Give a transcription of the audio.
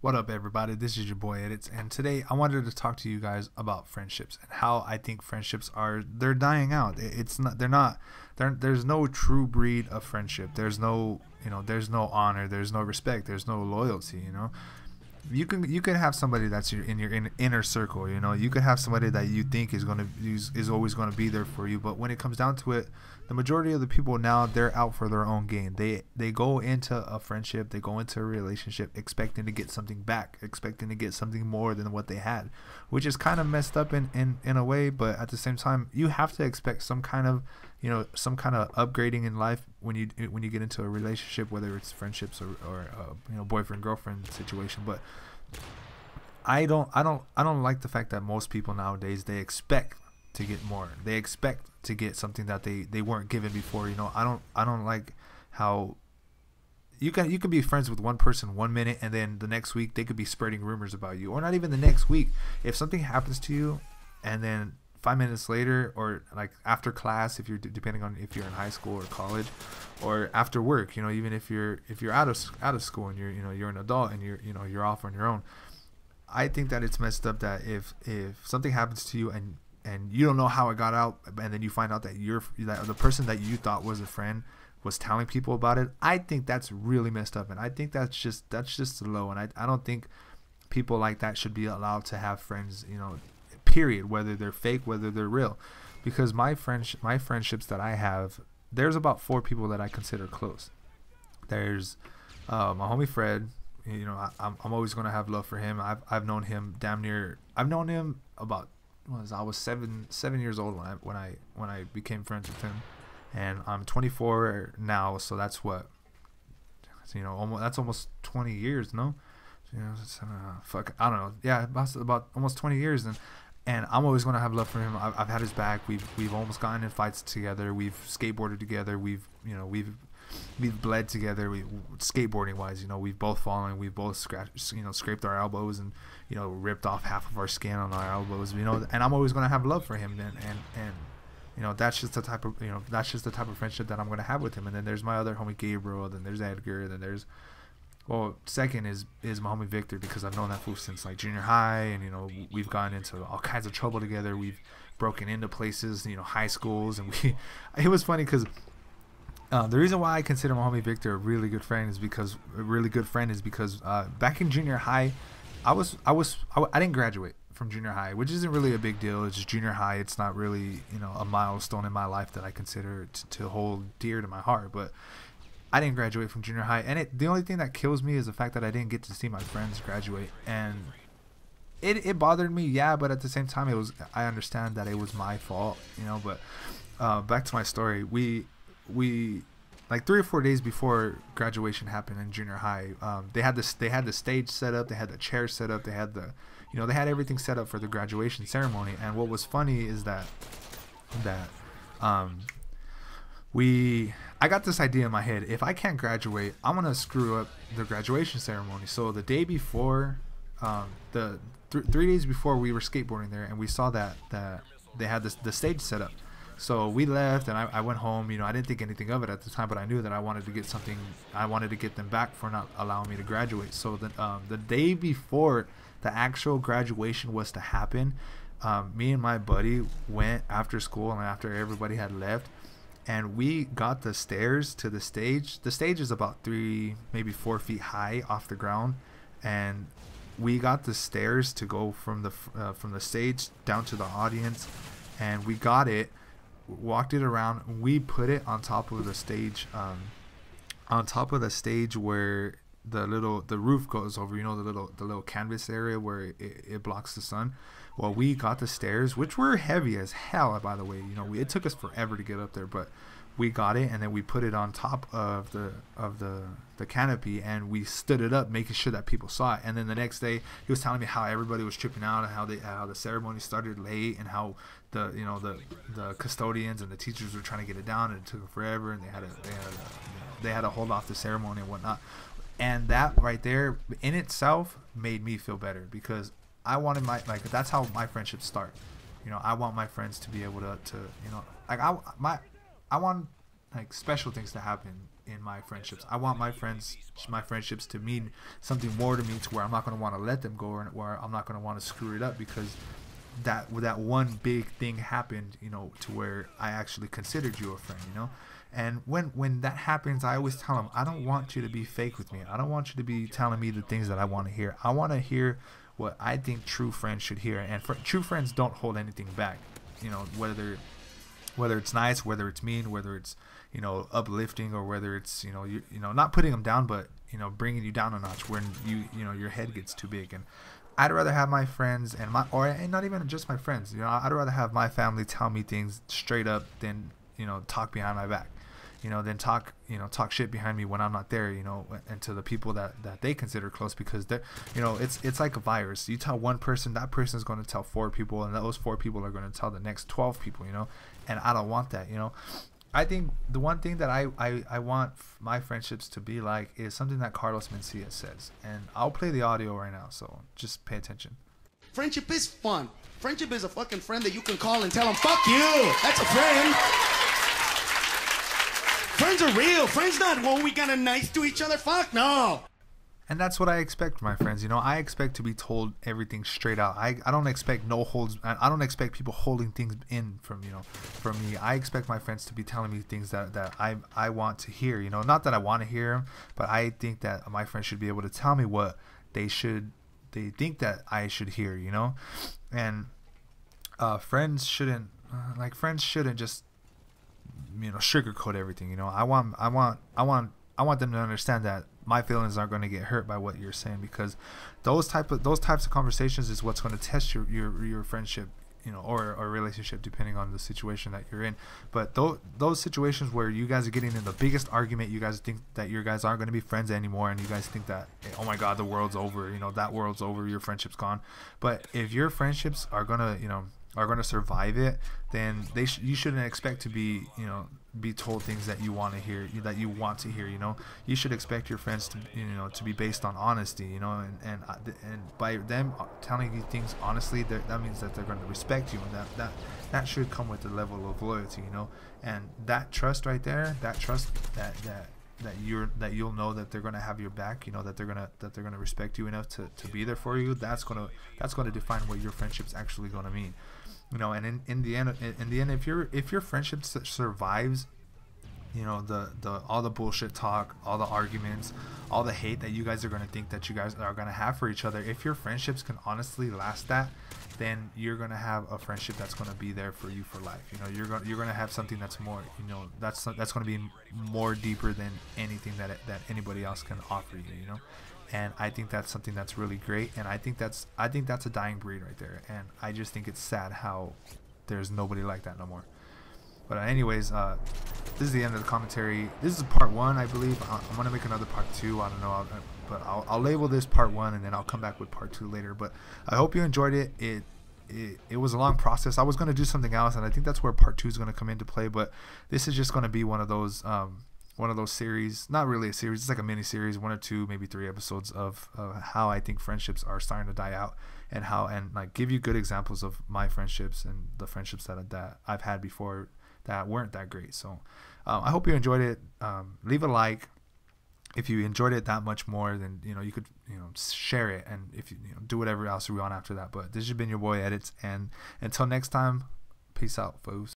What up, everybody? This is your boy Edits, and today I wanted to talk to you guys about friendships and how I think friendships they're dying out. It's not they're not there's no true breed of friendship. There's no there's no honor, there's no respect, there's no loyalty. You can have somebody that's in your inner circle. You could have somebody that you think is always gonna be there for you, but when it comes down to it, the majority of the people now, they're out for their own gain. They go into a friendship, they go into a relationship expecting to get something back, expecting to get something more than what they had, which is kind of messed up in a way. But at the same time, you have to expect some kind of upgrading in life when you get into a relationship, whether it's friendships or boyfriend girlfriend situation. But I don't like the fact that most people nowadays, they expect to get more. They expect to get something that they weren't given before. I don't like how you can be friends with one person 1 minute, and then the next week they could be spreading rumors about you, or not even the next week. If something happens to you, and then 5 minutes later, or like after class, if you're depending on if you're in high school or college, or after work, even if you're out of school and you're an adult and you're off on your own. I think that it's messed up that if something happens to you and you don't know how it got out, and then you find out that that the person that you thought was a friend was telling people about it. I think that's really messed up, and I think that's just low. And I don't think people like that should be allowed to have friends, period, whether they're fake, whether they're real. Because my friendships that I have, there's about 4 people that I consider close. There's my homie Fred. I'm always gonna have love for him. I've known him about, I was seven years old when I became friends with him, and I'm 24 now, so that's almost 20 years. No, fuck, I don't know. Yeah, about almost 20 years, and I'm always gonna have love for him. I've had his back. We've almost gotten in fights together. We've skateboarded together. We've bled together. Skateboarding wise, we've both fallen. We've both scraped our elbows and ripped off half of our skin on our elbows. And I'm always gonna have love for him. And that's just the type of friendship that I'm gonna have with him. And then there's my other homie Gabriel. Then there's Edgar. Then there's second is my homie Victor, because I've known that fool since like junior high, and we've gotten into all kinds of trouble together. We've broken into places, high schools, and it was funny because. The reason why I consider my homie Victor a really good friend is because back in junior high, I didn't graduate from junior high, which isn't really a big deal. It's just junior high. It's not really a milestone in my life that I consider to hold dear to my heart. But I didn't graduate from junior high, and the only thing that kills me is the fact that I didn't get to see my friends graduate, and it bothered me. Yeah, but at the same time, I understand that it was my fault. But back to my story, we like 3 or 4 days before graduation happened in junior high, they had the stage set up, they had the chairs set up, they had they had everything set up for the graduation ceremony. And what was funny is that I got this idea in my head: if I can't graduate, I'm gonna screw up the graduation ceremony. So the day before, 3 days before, we were skateboarding there, and we saw that they had the stage set up. So we left, and I went home. I didn't think anything of it at the time, but I knew that I wanted to get them back for not allowing me to graduate. So the day before the actual graduation was to happen, me and my buddy went after school and after everybody had left, and we got the stairs to the stage. The stage is about 3, maybe 4 feet high off the ground, and we got the stairs to go from the stage down to the audience, and we got it. Walked it around. We put it on top of the stage, where the roof goes over. The little canvas area where it blocks the sun. Well, we got the stairs, which were heavy as hell, by the way. It took us forever to get up there, but we got it, and then we put it on top of the canopy, and we stood it up, making sure that people saw it. And then the next day, he was telling me how everybody was tripping out, and how the ceremony started late, and how the custodians and the teachers were trying to get it down, and it took forever, and they had to hold off the ceremony and whatnot. And that right there in itself made me feel better, because I wanted that's how my friendships start. I want my friends to be able to I want like special things to happen in my friendships. I want my friendships to mean something more to me, to where I'm not going to want to let them go, or where I'm not going to want to screw it up because that one big thing happened, you know, to where I actually considered you a friend, you know. And when that happens, I always tell them, I don't want you to be fake with me. I don't want you to be telling me the things that I want to hear. I want to hear what I think true friends should hear. And true friends don't hold anything back, you know, whether it's nice, whether it's mean, whether it's, you know, uplifting, or whether it's, you know, not putting them down, but, you know, bringing you down a notch when you know, your head gets too big. And I'd rather have my friends and not even just my friends, you know, I'd rather have my family tell me things straight up than, you know, talk behind my back, you know, than talk shit behind me when I'm not there, you know, and to the people that they consider close, because they're, you know, it's like a virus. You tell one person, that person is going to tell 4 people, and those 4 people are going to tell the next 12 people, you know, and I don't want that, you know. I think the one thing that I want my friendships to be like is something that Carlos Mencia says. And I'll play the audio right now, so just pay attention. Friendship is fun. Friendship is a fucking friend that you can call and tell them, fuck you. That's a friend. Friends are real. Friends not, well, we gotta nice to each other. Fuck no. And that's what I expect from my friends. You know, I expect to be told everything straight out. I don't expect no holds. I don't expect people holding things in from me. I expect my friends to be telling me things that I want to hear. You know, not that I want to hear them, but I think that my friends should be able to tell me what they think that I should hear. You know, and friends shouldn't just, you know, sugarcoat everything. You know, I want them to understand that my feelings aren't going to get hurt by what you're saying, because those types of conversations is what's going to test your friendship, you know, or relationship, depending on the situation that you're in. But those situations where you guys are getting in the biggest argument, you guys think that you guys aren't going to be friends anymore, and you guys think that, oh my god, the world's over, you know, that world's over, your friendship's gone. But if your friendships are going to survive it, then you shouldn't expect to be, you know, be told things that you want to hear, you know. You should expect your friends to, you know, to be based on honesty, you know, and by them telling you things honestly, that means that they're going to respect you, and that should come with a level of loyalty, you know. And that trust right there, that trust that you'll know that they're going to have your back, you know, that they're going to respect you enough to be there for you, that's going to define what your friendship's actually going to mean. You know, and in the end, if your friendship survives, you know, all the bullshit talk, all the arguments, all the hate that you guys are going to think that you guys are going to have for each other, if your friendships can honestly last that, then you're going to have a friendship that's going to be there for you for life. You know, you're going to have something that's more, you know, that's going to be more deeper than anything that anybody else can offer you, you know. And I think that's something that's really great, and I think that's a dying breed right there. And I just think it's sad how there's nobody like that no more. But anyways, this is the end of the commentary. This is part 1, I believe. I'm gonna make another part 2. I don't know, but I'll label this part 1, and then I'll come back with part 2 later. But I hope you enjoyed it. It was a long process. I was gonna do something else, and I think that's where part 2 is gonna come into play. But this is just gonna be one of those series, not really a series, it's like a mini series, 1 or 2, maybe 3 episodes of how I think friendships are starting to die out, and like give you good examples of my friendships and the friendships that I've had before that weren't that great. So I hope you enjoyed it. Leave a like. If you enjoyed it that much more, then, you know, you could, you know, share it, and if you know, do whatever else you want after that. But this has been your boy Edits, and until next time, peace out, folks.